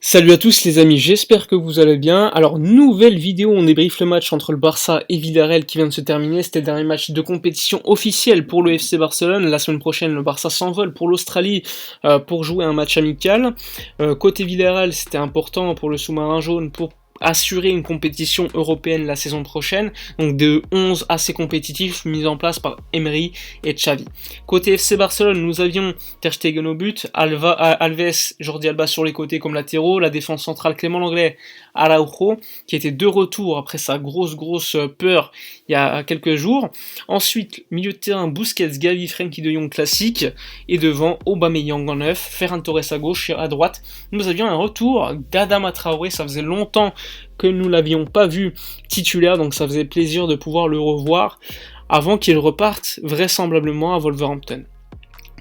Salut à tous les amis, j'espère que vous allez bien. Alors nouvelle vidéo, on débriefe le match entre le Barça et Villarreal qui vient de se terminer. C'était le dernier match de compétition officielle pour le FC Barcelone. La semaine prochaine, le Barça s'envole pour l'Australie pour jouer un match amical. Côté Villarreal, c'était important pour le sous-marin jaune pour assurer une compétition européenne la saison prochaine, donc de 11 assez compétitifs mis en place par Emery et Xavi. Côté FC Barcelone, nous avions Ter Stegen au but, Alves, Jordi Alba sur les côtés comme latéraux, la défense centrale Clément Lenglet, Araujo, qui était de retour après sa grosse peur il y a quelques jours. Ensuite, milieu de terrain, Busquets, Gavi, Frenkie de Jong classique, et devant Aubameyang en neuf, Ferran Torres à gauche et à droite. Nous avions un retour d'Adama Traoré, ça faisait longtemps que nous l'avions pas vu titulaire, donc ça faisait plaisir de pouvoir le revoir avant qu'il reparte vraisemblablement à Wolverhampton.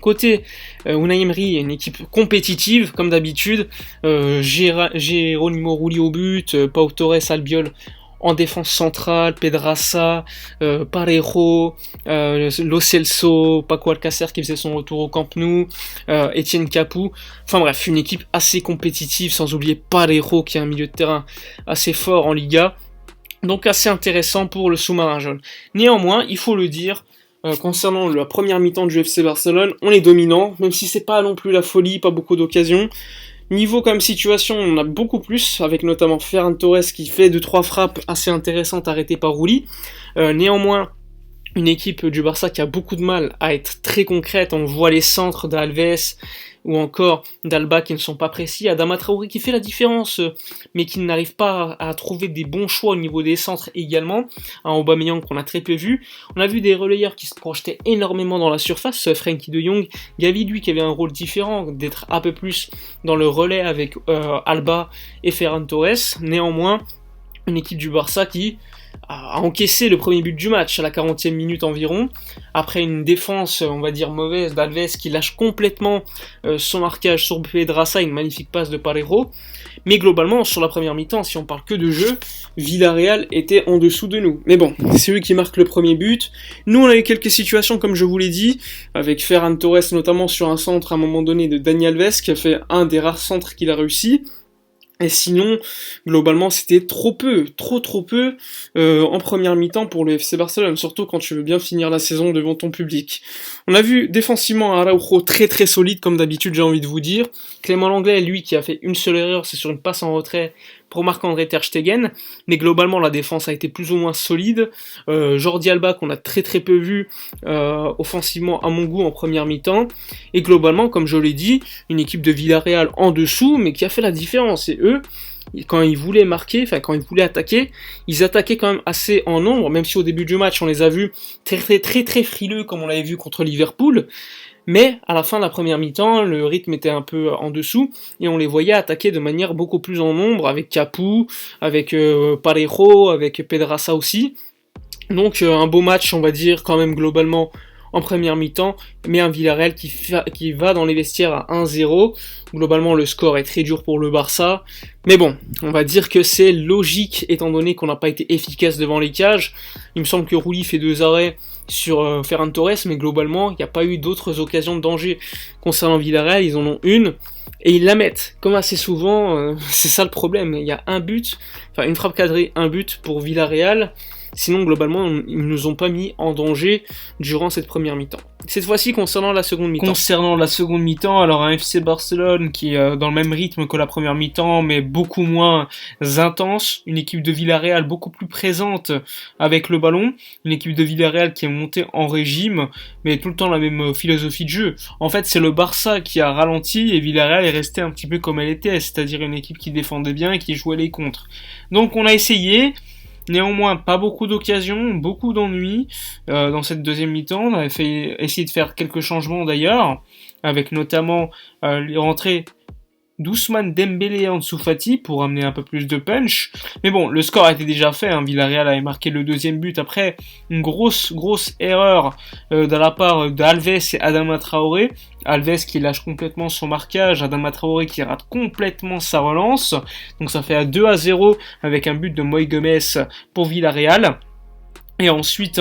Côté Unai Emery, une équipe compétitive comme d'habitude, Geronimo Rulli au but, Pau Torres, Albiol en défense centrale, Pedraza, Parejo, Lo Celso, Paco Alcacer qui faisait son retour au Camp Nou, Etienne Capoue. Enfin bref, une équipe assez compétitive, sans oublier Parejo qui est un milieu de terrain assez fort en Liga. Donc assez intéressant pour le sous-marin jaune. Néanmoins, il faut le dire, concernant la première mi-temps du FC Barcelone, on est dominant, même si c'est pas non plus la folie, pas beaucoup d'occasions. Niveau comme situation, on a beaucoup plus, avec notamment Ferran Torres qui fait 2-3 frappes assez intéressantes arrêtées par Rulli. Néanmoins, une équipe du Barça qui a beaucoup de mal à être très concrète. On voit les centres d'Alves ou encore d'Alba qui ne sont pas précis. Adama Traoré qui fait la différence, mais qui n'arrive pas à trouver des bons choix au niveau des centres également. Un Aubameyang qu'on a très peu vu. On a vu des relayeurs qui se projetaient énormément dans la surface. Frenkie de Jong, Gavi lui qui avait un rôle différent, d'être un peu plus dans le relais avec Alba et Ferran Torres. Néanmoins, une équipe du Barça qui a encaissé le premier but du match à la 40e minute environ, après une défense, on va dire, mauvaise d'Alves qui lâche complètement son marquage sur Pedraza, une magnifique passe de Parejo. Mais globalement, sur la première mi-temps, si on parle que de jeu, Villarreal était en dessous de nous. Mais bon, c'est eux qui marquent le premier but. Nous, on a eu quelques situations, comme je vous l'ai dit, avec Ferran Torres notamment sur un centre à un moment donné de Dani Alves, qui a fait un des rares centres qu'il a réussi. Et sinon, globalement, c'était trop peu en première mi-temps pour le FC Barcelone, surtout quand tu veux bien finir la saison devant ton public. On a vu défensivement un Araujo très solide, comme d'habitude, j'ai envie de vous dire. Clément Lenglet, lui, qui a fait une seule erreur, c'est sur une passe en retrait pour Marc-André Ter Stegen, mais globalement la défense a été plus ou moins solide. Jordi Alba qu'on a très peu vu offensivement à mon goût en première mi-temps, et globalement comme je l'ai dit, une équipe de Villarreal en dessous, mais qui a fait la différence. Et eux, quand ils voulaient marquer, enfin quand ils voulaient attaquer, ils attaquaient quand même assez en nombre, même si au début du match on les a vus très frileux comme on l'avait vu contre Liverpool. Mais à la fin de la première mi-temps, le rythme était un peu en dessous et on les voyait attaquer de manière beaucoup plus en nombre avec Capoue, avec Parejo, avec Pedraza aussi. Donc un beau match, on va dire quand même globalement en première mi-temps, mais un Villarreal qui va dans les vestiaires à 1-0. Globalement, le score est très dur pour le Barça. Mais bon, on va dire que c'est logique, étant donné qu'on n'a pas été efficace devant les cages. Il me semble que Rulli fait 2 arrêts sur Ferran Torres, mais globalement, il n'y a pas eu d'autres occasions de danger concernant Villarreal. Ils en ont une, et ils la mettent. Comme assez souvent, c'est ça le problème. Il y a un but, enfin une frappe cadrée, un but pour Villarreal. Sinon, globalement, ils ne nous ont pas mis en danger durant cette première mi-temps. Cette fois-ci, concernant la seconde mi-temps. Alors un FC Barcelone qui est dans le même rythme que la première mi-temps, mais beaucoup moins intense. Une équipe de Villarreal beaucoup plus présente avec le ballon. Une équipe de Villarreal qui est montée en régime, mais tout le temps la même philosophie de jeu. En fait, c'est le Barça qui a ralenti et Villarreal est resté un petit peu comme elle était, c'est-à-dire une équipe qui défendait bien et qui jouait les contres. Donc on a essayé. Néanmoins, pas beaucoup d'occasions, beaucoup d'ennuis dans cette deuxième mi-temps. On avait essayé de faire quelques changements d'ailleurs, avec notamment les rentrées d'Ousmane Dembélé et Ansu Fati pour amener un peu plus de punch. Mais bon, le score a été déjà fait, hein. Villarreal avait marqué le deuxième but après une grosse erreur de la part d'Alves et Adama Traoré. Alves qui lâche complètement son marquage, Adama Traoré qui rate complètement sa relance. Donc ça fait à 2-0 avec un but de Moïse Gomes pour Villarreal. Et ensuite,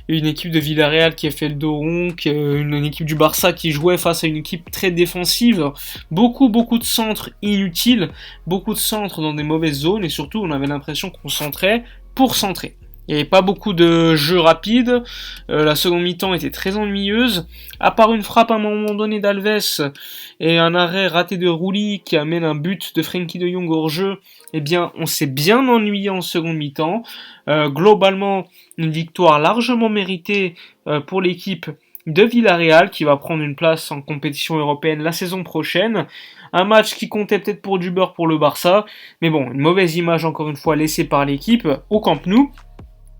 une équipe de Villarreal qui a fait le dos rond, une équipe du Barça qui jouait face à une équipe très défensive. Beaucoup de centres inutiles, beaucoup de centres dans des mauvaises zones, et surtout, on avait l'impression qu'on centrait pour centrer. Il n'y avait pas beaucoup de jeux rapides, la seconde mi-temps était très ennuyeuse, à part une frappe à un moment donné d'Alves et un arrêt raté de Rulli qui amène un but de Frenkie de Jong hors jeu, eh bien on s'est bien ennuyé en seconde mi-temps. Globalement, une victoire largement méritée pour l'équipe de Villarreal qui va prendre une place en compétition européenne la saison prochaine. Un match qui comptait peut-être pour du beurre pour le Barça, mais bon, une mauvaise image encore une fois laissée par l'équipe au Camp Nou.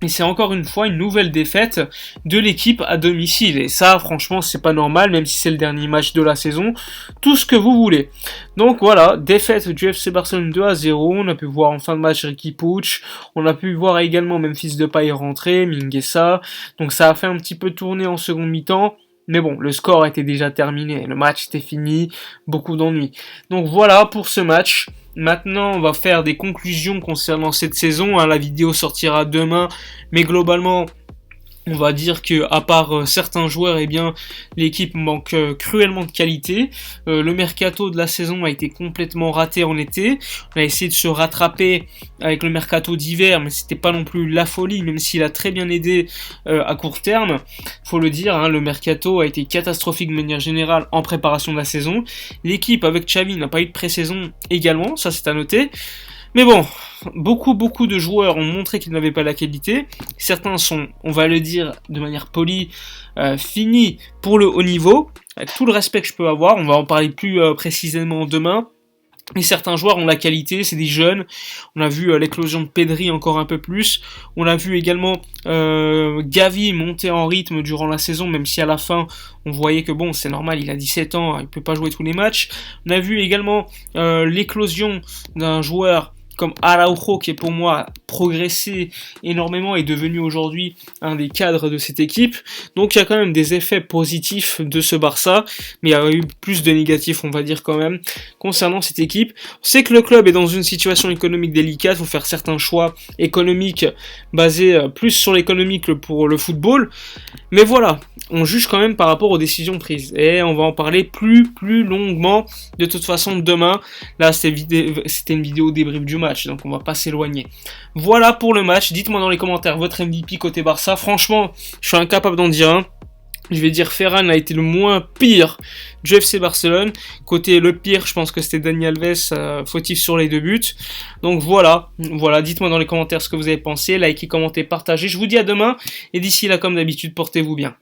Et c'est encore une fois une nouvelle défaite de l'équipe à domicile. Et ça, franchement, c'est pas normal, même si c'est le dernier match de la saison. Tout ce que vous voulez. Donc voilà, défaite du FC Barcelone 2-0. On a pu voir en fin de match Riqui Puig. On a pu voir également Memphis Depay rentrer, Mingueza. Donc ça a fait un petit peu tourner en seconde mi-temps. Mais bon, le score était déjà terminé, le match était fini, beaucoup d'ennuis. Donc voilà pour ce match. Maintenant, on va faire des conclusions concernant cette saison. La vidéo sortira demain, mais globalement, on va dire que à part certains joueurs, eh bien l'équipe manque cruellement de qualité. Le mercato de la saison a été complètement raté en été. On a essayé de se rattraper avec le mercato d'hiver, mais c'était pas non plus la folie, même s'il a très bien aidé à court terme. Faut le dire, le mercato a été catastrophique de manière générale en préparation de la saison. L'équipe avec Xavi n'a pas eu de pré-saison également, ça c'est à noter. Mais bon, beaucoup de joueurs ont montré qu'ils n'avaient pas la qualité. Certains sont, on va le dire de manière polie, finis pour le haut niveau. Avec tout le respect que je peux avoir, on va en parler plus précisément demain. Et certains joueurs ont la qualité, c'est des jeunes. On a vu l'éclosion de Pedri encore un peu plus. On a vu également Gavi monter en rythme durant la saison, même si à la fin on voyait que bon, c'est normal, il a 17 ans, il peut pas jouer tous les matchs. On a vu également l'éclosion d'un joueur comme Araujo qui est pour moi progressé énormément et devenu aujourd'hui un des cadres de cette équipe. Donc il y a quand même des effets positifs de ce Barça, mais il y a eu plus de négatifs on va dire quand même concernant cette équipe. On sait que le club est dans une situation économique délicate, il faut faire certains choix économiques basés plus sur l'économique que pour le football, mais voilà, on juge quand même par rapport aux décisions prises et on va en parler plus longuement de toute façon demain. Là c'était une vidéo débrief du match, donc on va pas s'éloigner. Voilà pour le match, dites-moi dans les commentaires votre MVP côté Barça. Franchement, je suis incapable d'en dire un. Je vais dire Ferran a été le moins pire du FC Barcelone. Côté le pire, je pense que c'était Dani Alves, fautif sur les 2 buts. Donc voilà, dites-moi dans les commentaires ce que vous avez pensé, likez, commentez, partagez. Je vous dis à demain, et d'ici là, comme d'habitude, portez-vous bien.